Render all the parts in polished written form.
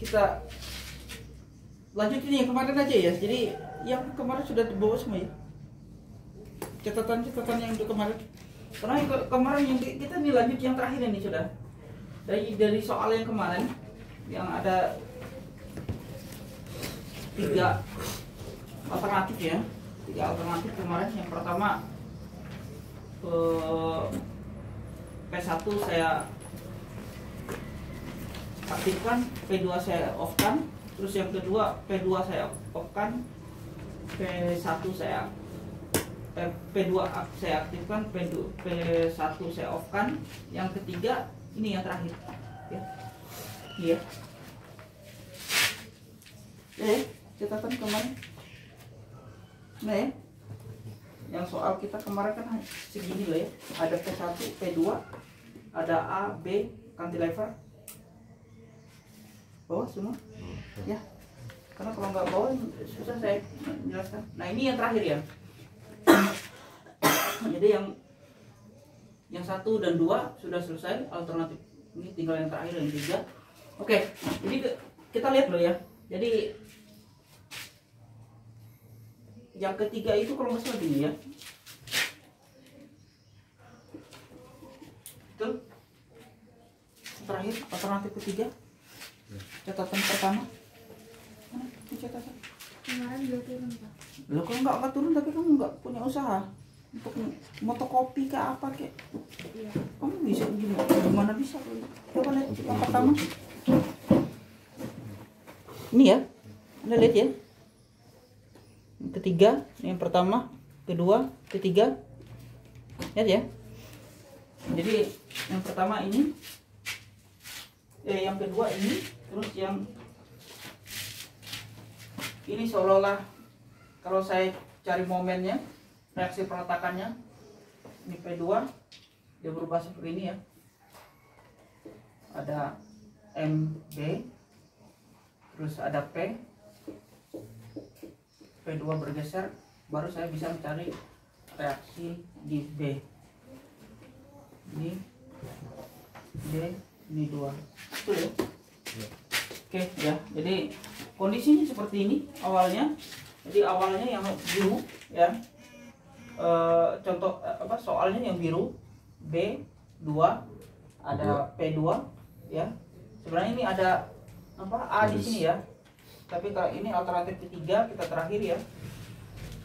kita lanjutin yang kemarin aja ya. Jadi yang kemarin sudah dibawa semua ya, catatan-catatan yang untuk kemarin. Karena yang kemarin yang kita nih lanjut yang terakhir ini sudah dari soal yang kemarin yang ada 3 alternatif ya, 3 alternatif kemarin. Yang pertama P1 saya aktifkan, P2 saya off-kan, terus yang kedua P2 saya off-kan, P1 saya P2 saya aktifkan, P1 saya off-kan, yang ketiga ini yang terakhir ya. Iya. Catatan kemarin. Nah ya. Yang soal kita kemarin kan segini loh ya. Ada P1, P2, ada A, B, cantilever. Bawah semua. Ya. Karena kalau nggak bawah susah saya menjelaskan. Nah, ini yang terakhir ya. Jadi yang 1 dan 2 sudah selesai alternatif. Ini tinggal yang terakhir yang 3. Oke, jadi kita lihat loh ya. Jadi yang ketiga itu kalau nggak salah gini ya. Itu terakhir alternatif ketiga. Catatan pertama. Mana catatan? Kemarin belum turun Pak. Loh kalau nggak turun tapi kamu nggak punya usaha untuk motokopi ke apa kek? Iya. Kamu bisa gimana bisa? Coba lihat yang pertama. Ini ya, Anda lihat ya. Yang ketiga, yang pertama, kedua, ketiga, lihat ya. Jadi yang pertama ini, yang kedua ini, terus yang ini seolah-olah kalau saya cari momennya, reaksi peletakannya, ini P2 dia berubah seperti ini ya. Ada MB, terus ada P2 bergeser, baru saya bisa mencari reaksi di B. Ini D, ini 2. Betul ya? Oke ya, jadi kondisinya seperti ini awalnya. Jadi awalnya yang biru ya, contoh soalnya yang biru B2 ada P2 ya. Sebenarnya ini ada A di sini ya. Tapi kalau ini alternatif ketiga kita terakhir ya.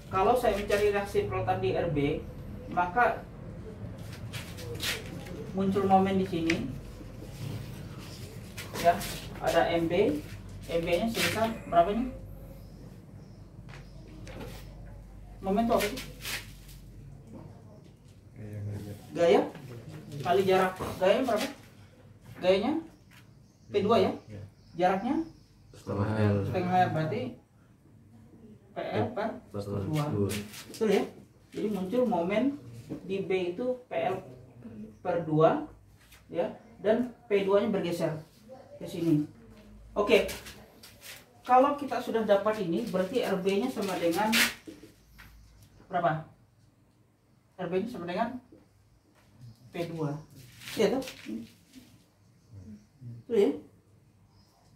Kalau saya mencari reaksi pelotan di RB, maka muncul momen di sini ya. Ada MB, MB-nya sebesar berapa nih? Momen itu apa sih? Gaya kali jarak. Gayanya berapa? Gayanya P2 ya? Jaraknya setengah L, berarti PL per 2. Betul ya? Jadi muncul momen di B itu PL per 2 ya, dan P2 nya bergeser ke sini. Oke. Kalau kita sudah dapat ini, berarti RB nya sama dengan berapa? RB nya sama dengan P2. Iya tuh. Tuh ya.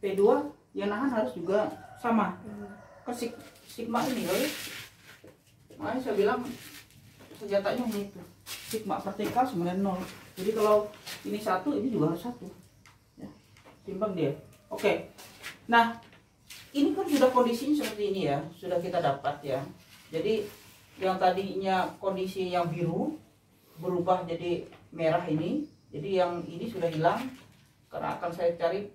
P2 yang nahan harus juga sama ke sigma ini kali. Makanya saya bilang senjatanya ini itu sigma vertikal sama dengan 0. Jadi kalau ini 1, ini juga harus 1 ya. Timbang dia. Oke. Nah, ini kan sudah kondisinya seperti ini ya, sudah kita dapat ya. Jadi yang tadinya kondisi yang biru berubah jadi merah ini. Jadi yang ini sudah hilang karena akan saya cari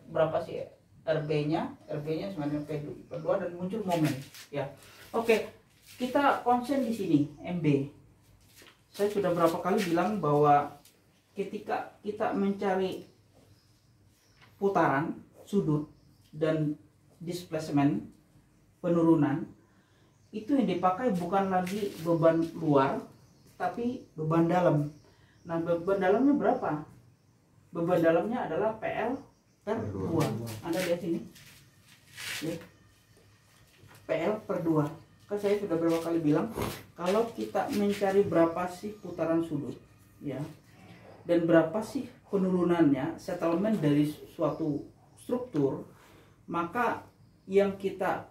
berapa sih RB-nya. RB-nya sama dengan P2 dan muncul momen ya. Oke, kita konsen di sini MB. Saya sudah berapa kali bilang bahwa ketika kita mencari putaran, sudut dan displacement, penurunan, itu yang dipakai bukan lagi beban luar tapi beban dalam. Nah, beban dalamnya berapa? Beban dalamnya adalah PL per 2. Anda lihat sini ya. PL per 2. Kan saya sudah beberapa kali bilang kalau kita mencari berapa sih putaran sudut ya, dan berapa sih penurunannya, settlement dari suatu struktur, maka yang kita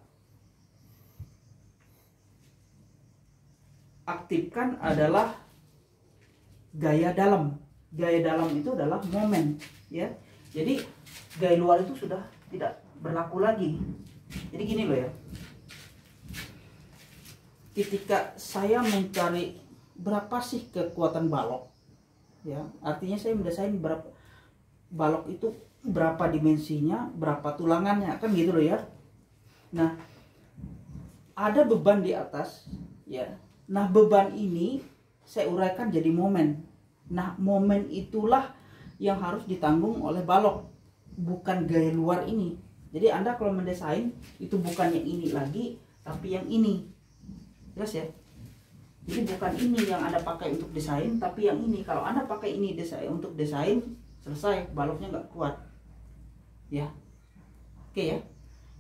aktifkan adalah gaya dalam. Gaya dalam itu adalah momen, ya. Jadi gaya luar itu sudah tidak berlaku lagi. Jadi gini loh ya. Ketika saya mencari berapa sih kekuatan balok, ya, artinya saya mendesain berapa balok itu, berapa dimensinya, berapa tulangannya, kan gitu loh ya. Nah, ada beban di atas, ya. Nah, beban ini saya uraikan jadi momen. Nah, momen itulah yang harus ditanggung oleh balok, bukan gaya luar ini. Jadi Anda kalau mendesain itu bukan yang ini lagi, tapi yang ini. Jelas ya? Jadi bukan ini yang Anda pakai untuk desain, tapi yang ini. Kalau Anda pakai ini untuk desain, selesai, baloknya nggak kuat. Ya. Oke ya.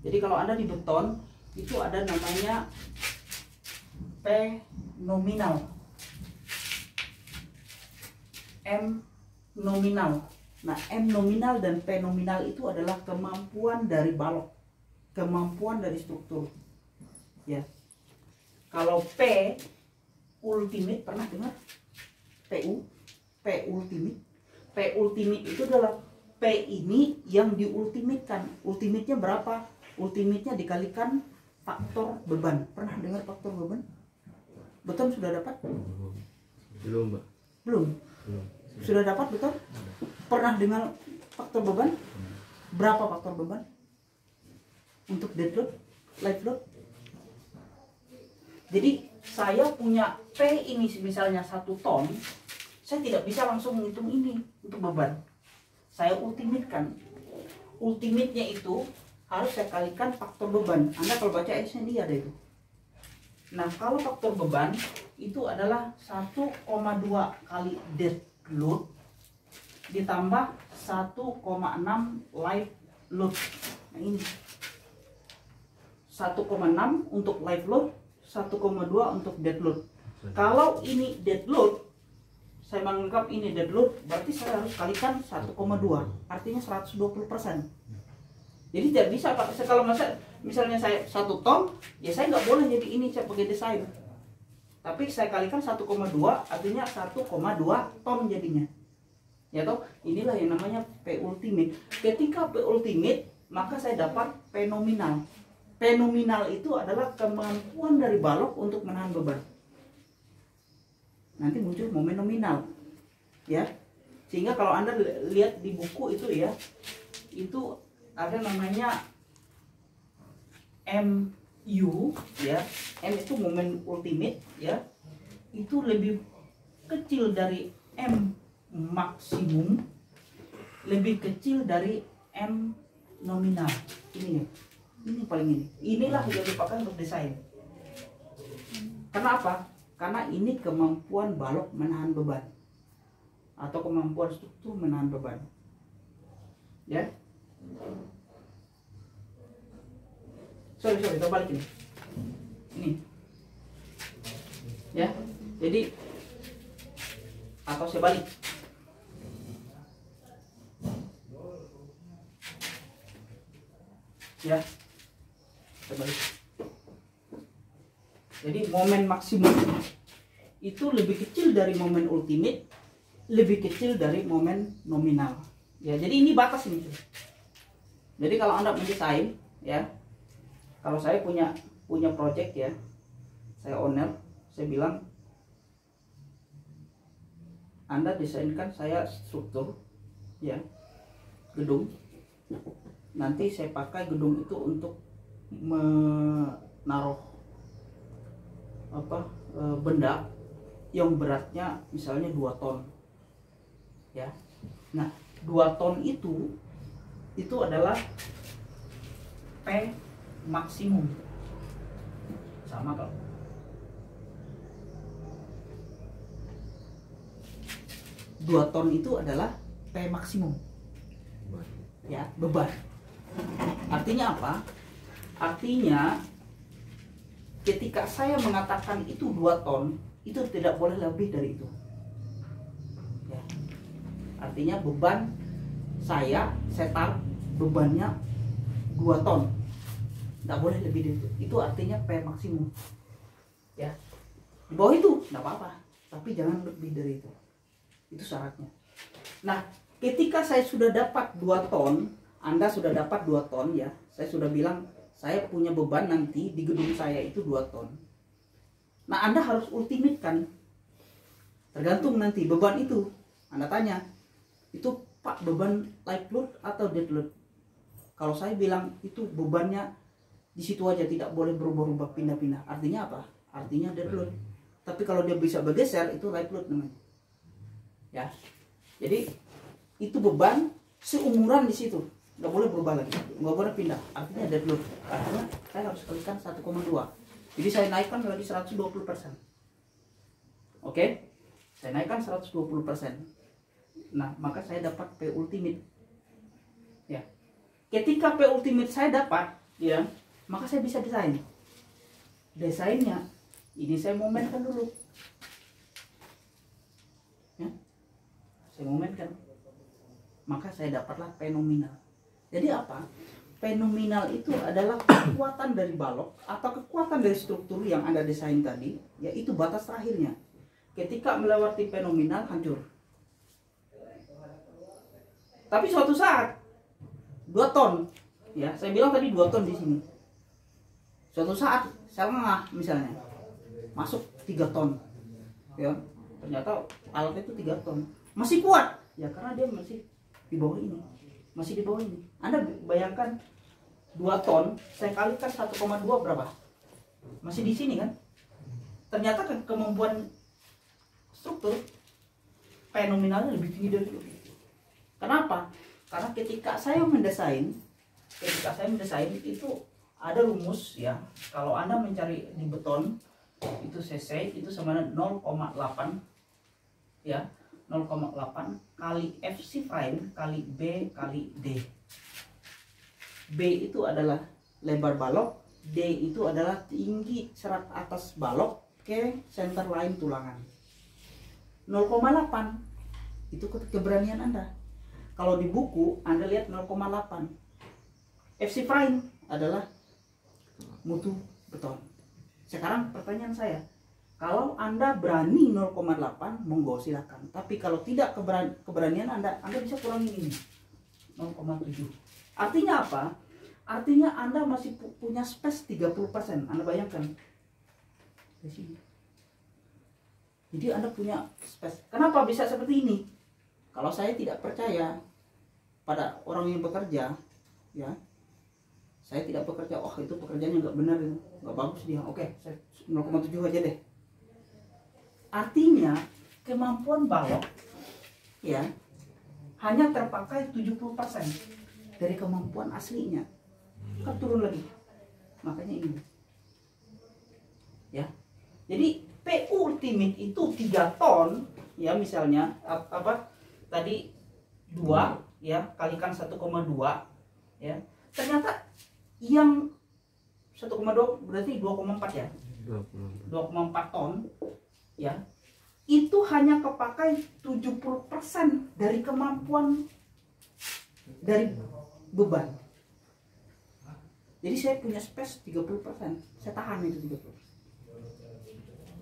Jadi kalau Anda di beton, itu ada namanya P nominal, M nominal. Nah, M nominal dan P nominal itu adalah kemampuan dari balok, kemampuan dari struktur. Ya. Kalau P ultimate, pernah dengar? PU, P ultimate. P ultimate itu adalah P ini yang diultimatekan. Ultimate-nya berapa? Ultimate-nya dikalikan faktor beban. Pernah dengar faktor beban? Beton sudah dapat? Belum, Mbak. Belum. Sudah dapat beton? Pernah dengar faktor beban? Berapa faktor beban? Untuk dead load, live load? Jadi saya punya P ini misalnya 1 ton, saya tidak bisa langsung menghitung ini untuk beban. Saya ultimate-kan. Ultimate-nya itu harus saya kalikan faktor beban. Anda kalau baca S-nya dia ada itu. Nah, kalau faktor beban itu adalah 1,2 kali dead load ditambah 1,6 live load. Nah, ini 1,6 untuk live load, 1,2 untuk dead load. Kalau ini dead load, saya menganggap ini dead load, berarti saya harus kalikan 1,2, artinya 120%. Jadi tidak bisa Pak, kalau misalnya saya 1 ton, ya saya nggak boleh jadi ini saya pakai desain. Tapi saya kalikan 1,2, artinya 1,2 ton jadinya. Ya toh, inilah yang namanya P ultimate. Ketika P ultimate, maka saya dapat P nominal. P nominal itu adalah kemampuan dari balok untuk menahan beban. Nanti muncul momen nominal, ya. Sehingga kalau Anda lihat di buku itu ya, itu ada namanya MU, ya. M itu momen ultimate, ya. Itu lebih kecil dari M maksimum, lebih kecil dari M nominal. Ini ya. Ini paling ini. Inilah yang dipakai untuk desain. Kenapa? Karena ini kemampuan balok menahan beban atau kemampuan struktur menahan beban. Ya. Sorry, kita balik ini. Ini. Ya. Jadi atau saya balik. Ya. Balik. Jadi momen maksimum itu lebih kecil dari momen ultimate, lebih kecil dari momen nominal. Ya, jadi ini batas ini. Jadi kalau Anda mendesain, ya, kalau saya punya project ya, saya owner, saya bilang Anda desainkan saya struktur, ya, gedung. Nanti saya pakai gedung itu untuk menaruh benda yang beratnya misalnya 2 ton, ya. Nah, 2 ton itu adalah P maksimum, sama kalau 2 ton itu adalah P maksimum, ya, beban. Artinya apa? Artinya ketika saya mengatakan itu 2 ton, itu tidak boleh lebih dari itu. Ya. Artinya beban saya setar bebannya 2 2 ton. Nggak boleh lebih dari itu. Itu artinya P maksimum. Ya. Di bawah itu nggak apa-apa, tapi jangan lebih dari itu. Itu syaratnya. Nah, ketika saya sudah dapat 2 ton, Anda sudah dapat 2 ton ya. Saya sudah bilang saya punya beban nanti di gedung saya itu 2 ton. Nah, Anda harus ultimate kan. Tergantung nanti beban itu. Anda tanya, itu Pak beban light load atau dead load? Kalau saya bilang itu bebannya di situ aja, tidak boleh berubah-ubah pindah-pindah. Artinya apa? Artinya dead load. Tapi kalau dia bisa bergeser itu light load namanya. Ya. Jadi itu beban seumuran di situ. Nggak boleh berubah lagi. Nggak boleh pindah. Artinya dead load. Artinya saya harus kalikan 1,2. Jadi saya naikkan lagi 120%. Oke? Saya naikkan 120%. Nah, maka saya dapat P ultimate. Ya. Ketika P ultimate saya dapat, ya, maka saya bisa desain. Desainnya ini saya momenkan dulu. Ya. Saya momenkan. Maka saya dapatlah P nominal. Jadi apa? P nominal itu adalah kekuatan dari balok atau kekuatan dari struktur yang Anda desain tadi, yaitu batas terakhirnya. Ketika melewati P nominal hancur. Tapi suatu saat 2 ton, ya saya bilang tadi 2 ton di sini. Suatu saat saya ngeh misalnya masuk 3 ton, ya ternyata alatnya itu 3 ton, masih kuat, ya karena dia masih di bawah ini, masih di bawah ini. Anda bayangkan 2 ton saya kalikan 1,2 berapa? Masih di sini kan? Ternyata kemampuan struktur fenomenalnya lebih tinggi dari itu. Kenapa? Karena ketika saya mendesain itu ada rumus ya. Kalau Anda mencari di beton itu cc itu sama dengan 0,8 ya, 0,8 kali FC prime kali B kali D. B itu adalah lebar balok, D itu adalah tinggi serat atas balok ke center line tulangan. 0,8 itu keberanian Anda. Kalau di buku Anda lihat 0,8. FC prime adalah mutu beton. Sekarang pertanyaan saya, kalau Anda berani 0,8 monggo silakan. Tapi kalau tidak keberanian Anda bisa kurangi ini 0,7. Artinya apa? Artinya Anda masih punya space 30%. Anda bayangkan di sini. Jadi Anda punya space. Kenapa bisa seperti ini? Kalau saya tidak percaya pada orang yang bekerja, ya, saya tidak bekerja. Oh itu pekerjaannya nggak benar, nggak bagus dia. Oke, saya 0,7 aja deh. Artinya kemampuan balok, ya, hanya terpakai 70% dari kemampuan aslinya. Kan turun lagi. Makanya ini, ya. Jadi P ultimate itu 3 ton, ya misalnya apa? Tadi 2 ya kalikan 1,2 ya, ternyata yang 1,2 berarti 2,4 ya, 2,4 ton ya, itu hanya kepakai 70% dari kemampuan dari beban. Jadi saya punya space 30%, saya tahan itu 30%.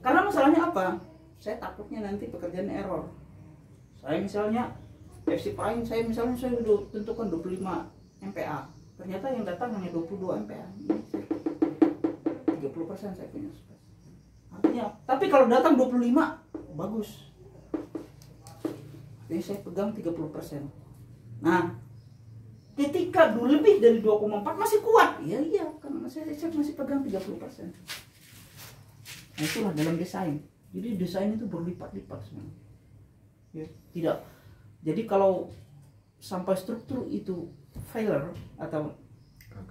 Karena masalahnya apa? Saya takutnya nanti pekerjaan error. Saya misalnya FC prime saya udah tentukan 25 MPa. Ternyata yang datang hanya 22 MPa. 30% saya punya space. Artinya, tapi kalau datang 25 bagus. Jadi saya pegang 30%. Nah, ketika lebih dari 2,4 masih kuat. Iya, karena saya masih pegang 30%. Nah, itulah dalam desain. Jadi desain itu berlipat-lipat sebenarnya. Ya, tidak. Jadi kalau sampai struktur itu failure atau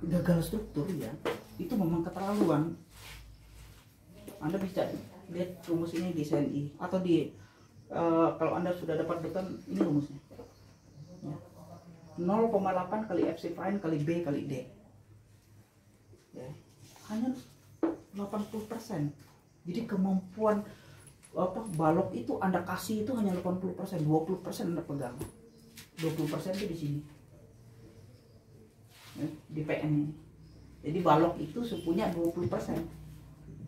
gagal struktur ya, itu memang keterlaluan. Anda bisa lihat rumus ini di CNI atau di kalau Anda sudah dapat beton, ini rumusnya. Ya. 0,8 kali FC prime kali B kali D. Ya. Hanya 80%. Jadi kemampuan balok itu Anda kasih itu hanya 80%, 20% Anda pegang. 20% itu di sini. ya, di PN ini. Jadi balok itu sukunya 20%.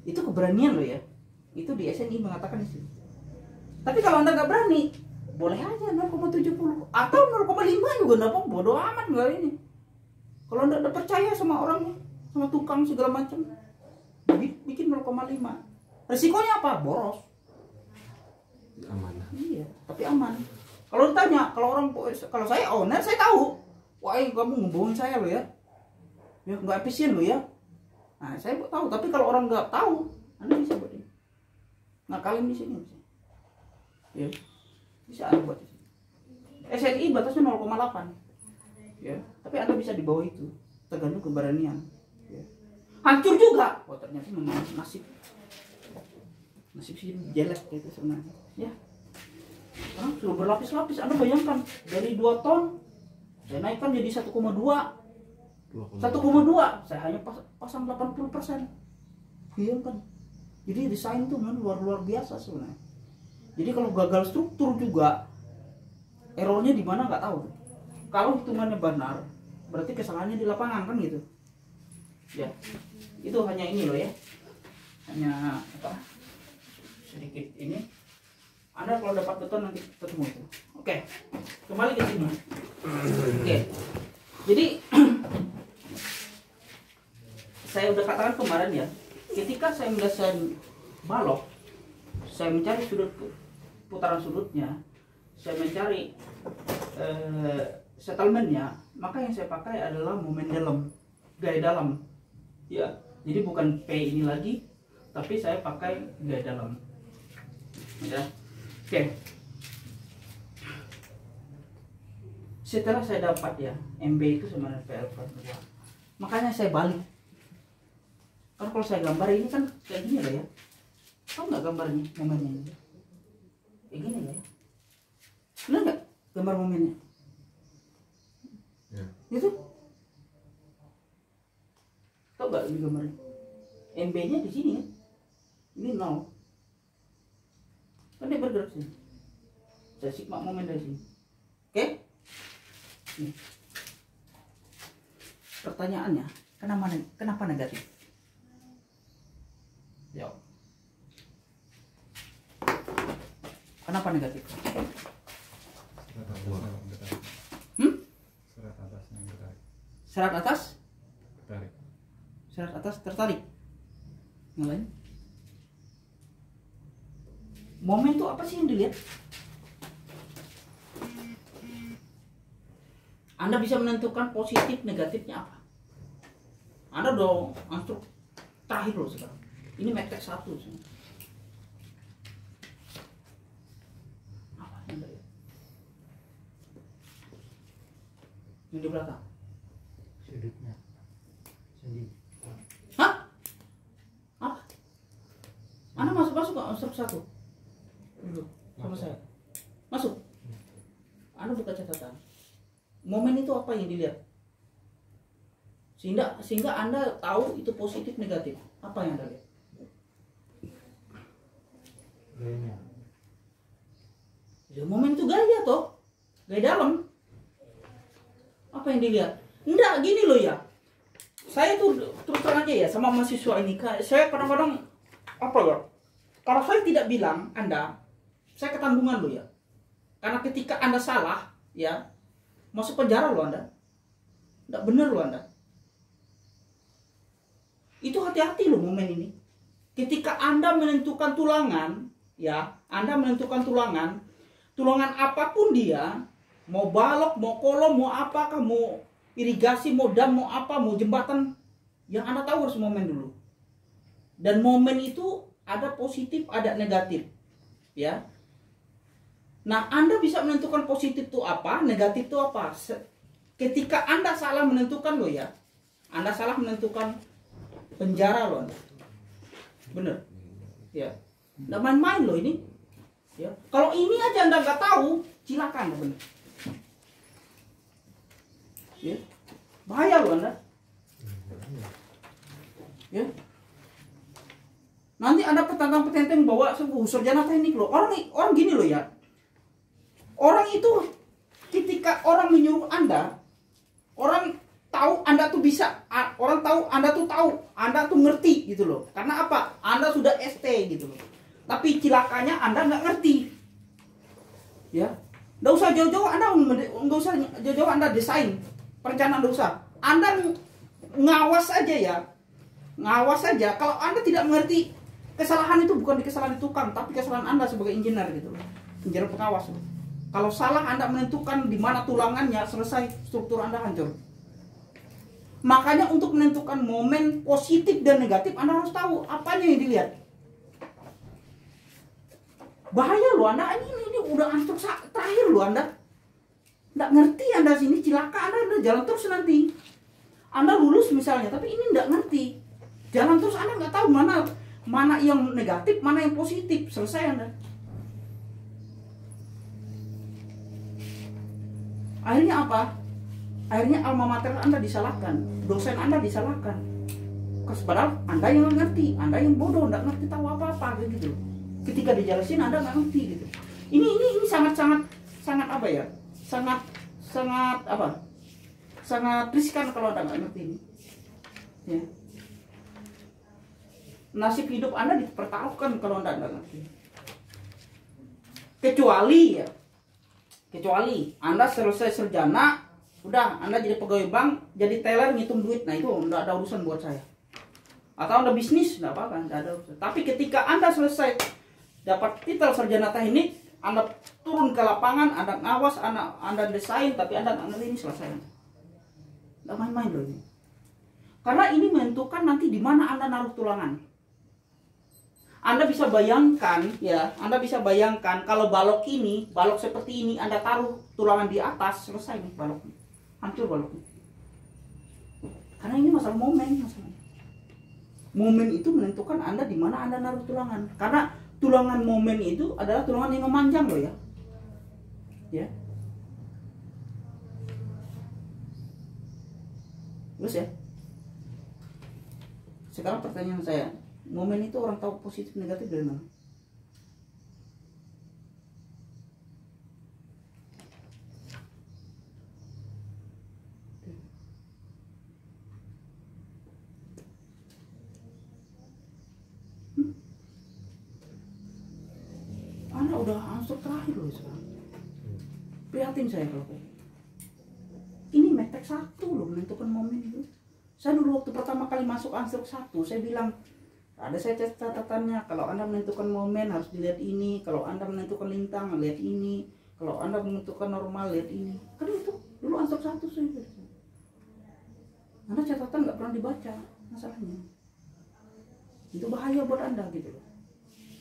Itu keberanian loh ya. Itu di SNI mengatakan itu. Tapi kalau Anda nggak berani, boleh aja 0,70 atau 0,5 juga nggak apa-apa, bodoh amat nggak ini. Kalau Anda udah percaya sama orangnya, sama tukang segala macam, bikin 0,5. Resikonya apa? Boros. Aman. Iya, tapi aman. Kalau ditanya, kalau saya owner, saya tahu. Wah, kamu ngebohongin saya loh ya. Ya nggak efisien loh ya. Nah, saya tahu. Tapi kalau orang nggak tahu, Anda bisa buat ini. Ngakalin di sini bisa. Ya, bisa Anda buat di sini. SNI batasnya 0,8. Ya, tapi Anda bisa di bawah itu. Tergantung keberanian. Ya. Hancur juga. Oh, ternyata memang nasib sih jelek gitu sebenarnya. Ya. Sudah berlapis-lapis. Anda bayangkan dari 2 ton saya naikkan jadi 1,2. 1,2 saya hanya pasang 80%. Bayangkan. Jadi desain tuh luar biasa sebenarnya. Jadi kalau gagal struktur juga errornya di mana nggak tahu. Kalau hitungannya benar, berarti kesalahannya di lapangan kan gitu. Ya. Itu hanya ini loh ya. Hanya apa? Sedikit ini. Anda kalau dapat beton nanti ketemu itu. Oke. Kembali ke sini. Oke. Jadi saya udah katakan kemarin ya, ketika saya mendesain balok, saya mencari sudut putaran sudutnya, saya mencari settlementnya, maka yang saya pakai adalah momen dalam, gaya dalam. Ya, jadi bukan P ini lagi, tapi saya pakai gaya dalam. Ya. Oke. Setelah saya dapat ya, MB itu sama dengan PL42. Makanya saya balik. Kan kalau saya gambar ini kan kayak gini lah ya. Tahu nggak gambarnya, momennya ini? Kayak gini lah ya. Benar nggak gambar momennya? Ya. Itu. Tahu nggak ini gambarnya? MB-nya di sini kan? Ini 0. Kan dia bergerak sini. Saya sigma momen dari sini. Oke? Nih. Pertanyaannya, kenapa negatif? Ya. Kenapa negatif? Serat atas tertarik. Serat atas tertarik. Yang lain? Momen itu apa sih yang dilihat? Anda bisa menentukan positif negatifnya apa. Anda udah masuk terakhir loh sekarang. Ini matrix 1. Apa yang dilihat? Yang di belakang. Sudutnya. Sendiri. Hah? Apa? Anda masuk ke instruksi 1. Dulu sama saya. Masuk. Anda buka catatan. Momen itu apa yang dilihat? Sehingga Anda tahu itu positif negatif. Apa yang Anda lihat? Gayanya. Ya, momen itu gaya toh. Gaya dalam. Apa yang dilihat? Enggak, gini loh ya. Saya tuh terus terang aja ya sama mahasiswa ini. Saya kadang-kadang apa ya? Kalau saya tidak bilang Anda, saya ketanggungan loh ya. Karena ketika Anda salah, ya, masuk penjara loh Anda. Enggak benar loh Anda. Itu hati-hati loh momen ini. Ketika Anda menentukan tulangan, ya, Anda menentukan tulangan apapun dia, mau balok, mau kolom, mau apakah, mau irigasi, mau dam, mau apa, mau jembatan, yang Anda tahu harus momen dulu. Dan momen itu ada positif, ada negatif, ya. Nah, Anda bisa menentukan positif itu apa, negatif itu apa. Ketika Anda salah menentukan loh ya, Anda salah menentukan penjara loh Anda. Bener, ya. Nggak main-main loh ini. Ya. Kalau ini aja Anda nggak tahu, silakan bener. Ya. Bahaya loh Anda. Ya. Nanti Anda petantang-petenteng bawa sarjana teknik loh. Orang gini loh ya. Orang itu ketika orang menyuruh Anda, orang tahu Anda tuh bisa, orang tahu Anda tuh ngerti gitu loh. Karena apa? Anda sudah ST gitu loh. Tapi cilakanya Anda nggak ngerti. Ya, nggak usah jauh-jauh Anda desain perencanaan, nggak usah. Anda ngawas aja ya, ngawas saja. Kalau Anda tidak mengerti, kesalahan itu bukan di kesalahan tukang, tapi kesalahan Anda sebagai engineer gitu loh, engineer pengawas. Kalau salah Anda menentukan di mana tulangannya, selesai, struktur Anda hancur. Makanya untuk menentukan momen positif dan negatif, Anda harus tahu apanya yang dilihat. Bahaya loh Anda, ini udah hancur terakhir loh Anda. Nggak ngerti Anda sini, cilaka Anda jalan terus nanti. Anda lulus misalnya, tapi ini nggak ngerti. Jalan terus Anda nggak tahu mana yang negatif, mana yang positif. Selesai Anda. Akhirnya apa? Akhirnya alma mater Anda disalahkan, dosen Anda disalahkan. Padahal Anda yang nggak ngerti, Anda yang bodoh, nggak ngerti tahu apa-apa gitu. Ketika dijelasin Anda nggak ngerti gitu. Ini sangat apa ya? Sangat apa? Sangat riskan kalau Anda nggak ngerti ini. Ya. Nasib hidup Anda dipertaruhkan kalau Anda nggak ngerti. Kecuali Anda selesai sarjana, udah Anda jadi pegawai bank, jadi teller ngitung duit, nah itu nggak ada urusan buat saya. Atau Anda bisnis, nggak apa-apa, nggak ada urusan. Tapi ketika Anda selesai dapat titel sarjana teknik, Anda turun ke lapangan, Anda ngawas, Anda desain, tapi Anda nggak ngerti, ini selesai. Nggak main-main loh ini. Karena ini menentukan nanti di mana Anda naruh tulangan. Anda bisa bayangkan ya, Anda bisa bayangkan kalau balok seperti ini, Anda taruh tulangan di atas, selesai nih baloknya. Hancur baloknya. Karena ini masalah momen, Momen itu menentukan Anda di mana Anda naruh tulangan. Karena tulangan momen itu adalah tulangan yang memanjang loh ya. Ya. Terus ya. Sekarang pertanyaan saya, momen itu orang tahu positif negatif dari mana? Anda udah ansur terakhir loh sekarang. Prihatin saya kalau kayak gitu. Ini metek 1 loh menentukan momen itu. Saya dulu waktu pertama kali masuk ansur 1, saya bilang, ada saya catatannya, kalau Anda menentukan momen harus dilihat ini, kalau Anda menentukan lintang lihat ini, kalau Anda menentukan normal lihat ini. Kan itu dulu ansur 1 saya. Anda catatan nggak pernah dibaca masalahnya. Itu bahaya buat Anda gitu loh.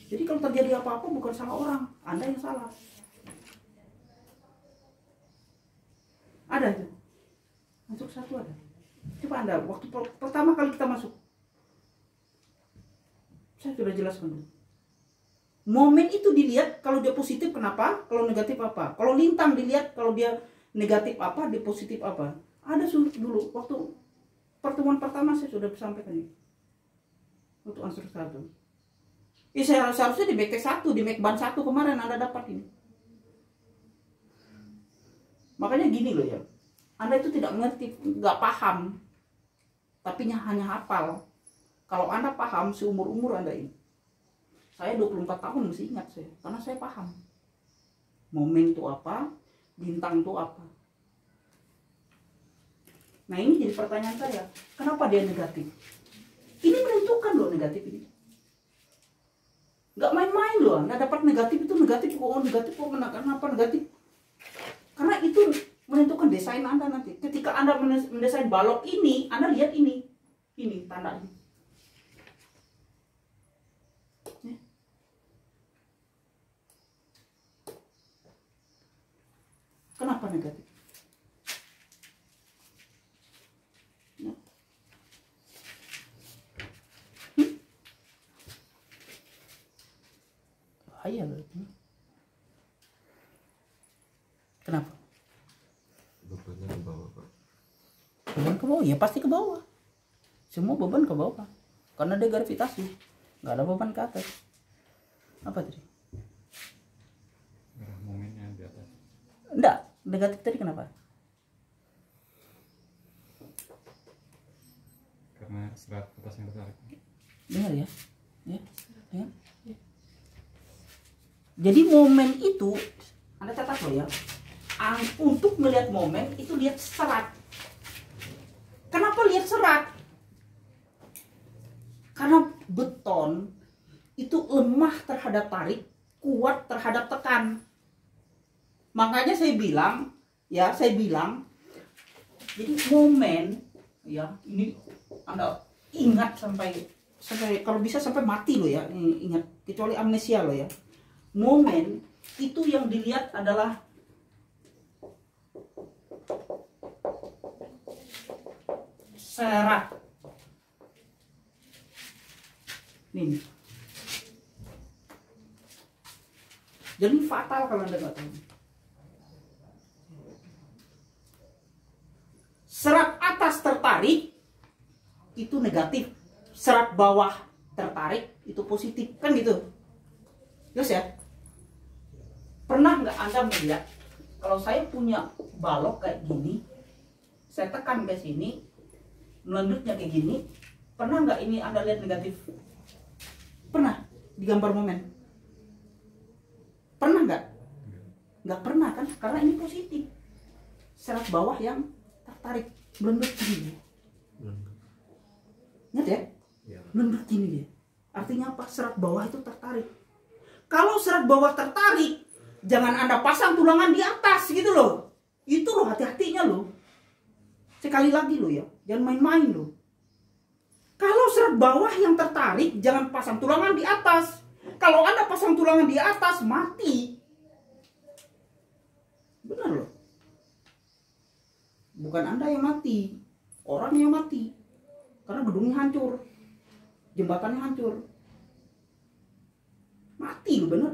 Jadi kalau terjadi apa-apa bukan salah orang, Anda yang salah. Ada itu. Ansur 1 ada. Coba Anda waktu pertama kali kita masuk, saya sudah jelaskan dulu. Momen itu dilihat kalau dia positif kenapa, kalau negatif apa. Kalau lintang dilihat kalau dia negatif apa, dia positif apa. Ada dulu waktu pertemuan pertama saya sudah sampaikan ini. Untuk ansur 1. Saya seharusnya di Make 1, di Make Ban 1 kemarin Anda dapat ini. Makanya gini loh ya. Anda itu tidak mengerti, nggak paham, tapi hanya hafal. Kalau Anda paham seumur-umur Anda ini. Saya 24 tahun masih ingat saya, karena saya paham. Momen itu apa, bintang itu apa. Nah ini jadi pertanyaan saya, kenapa dia negatif? Ini menentukan loh negatif ini. Nggak main-main loh, Anda dapat negatif itu negatif kok kenapa negatif? Karena itu menentukan desain Anda nanti. Ketika Anda mendesain balok ini, Anda lihat ini tanda ini. Ya. Kenapa negatif? Ya. Bahaya loh. Kenapa? Bebannya ke bawah, Pak. Beban ke bawah, ya pasti ke bawah. Semua beban ke bawah. Karena dia gravitasi. Nggak ada beban ke atas. Apa tadi? Momennya di atas. Enggak, negatif tadi kenapa? karena serat atasnya tertarik. Dengar ya, ya, ya. Jadi momen itu Anda catat loh ya. Untuk melihat momen itu lihat serat. Kenapa lihat serat? Karena beton itu lemah terhadap tarik, kuat terhadap tekan. Makanya saya bilang, jadi momen, ya ini Anda ingat sampai kalau bisa sampai mati loh ya, ingat, kecuali amnesia loh ya. Momen itu yang dilihat adalah serat. Nih. Jadi fatal kalau Anda nggak tahu. Serat atas tertarik itu negatif, serat bawah tertarik itu positif, kan gitu. Jelas ya? Pernah nggak Anda melihat kalau saya punya balok kayak gini, saya tekan ke sini, melendutnya kayak gini, pernah nggak ini Anda lihat negatif? Pernah di gambar momen? Pernah nggak? Nggak pernah kan? Karena ini positif. Serat bawah yang tertarik, melendut gini. Ingat ya? Melendut gini dia. Artinya apa? Serat bawah itu tertarik. Kalau serat bawah tertarik, jangan Anda pasang tulangan di atas gitu loh. Itu loh hati-hatinya loh. Sekali lagi loh ya, jangan main-main loh. Kalau serat bawah yang tertarik, jangan pasang tulangan di atas. Kalau Anda pasang tulangan di atas, mati. Benar loh. Bukan Anda yang mati, orang yang mati. Karena gedungnya hancur, jembatannya hancur. Mati loh, bener.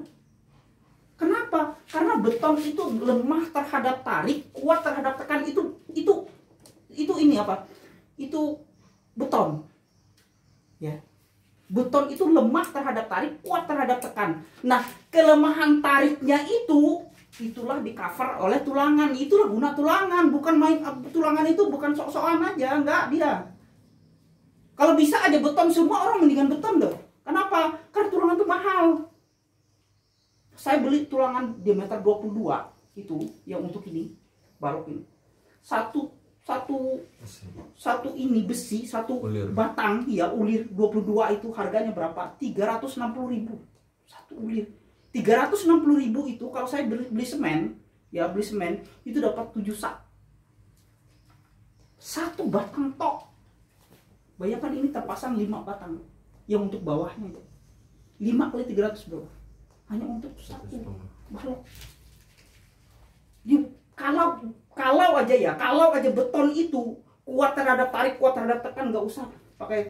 Kenapa? Karena beton itu lemah terhadap tarik, kuat terhadap tekan. Itu ini apa? Itu beton. Ya. Beton itu lemah terhadap tarik, kuat terhadap tekan. Nah, kelemahan tariknya itulah di cover oleh tulangan. Itulah guna tulangan, bukan main tulangan itu bukan sok-sokan aja, enggak dia. Kalau bisa aja beton semua, orang mendingan beton dong. Kenapa? Karena tulangan itu mahal. Saya beli tulangan diameter 22 itu yang untuk ini, balok ini. Satu ini besi, satu ulir. batang, ya ulir 22 itu harganya berapa? 360.000. Satu ulir. 360.000 itu kalau saya beli semen, ya beli semen itu dapat 7 sak. Satu batang tok. Bayangkan ini terpasang 5 batang yang untuk bawahnya itu. 5 kali 300 bro. Hanya untuk satu balok. Kalau aja beton itu kuat terhadap tarik, kuat terhadap tekan, nggak usah pakai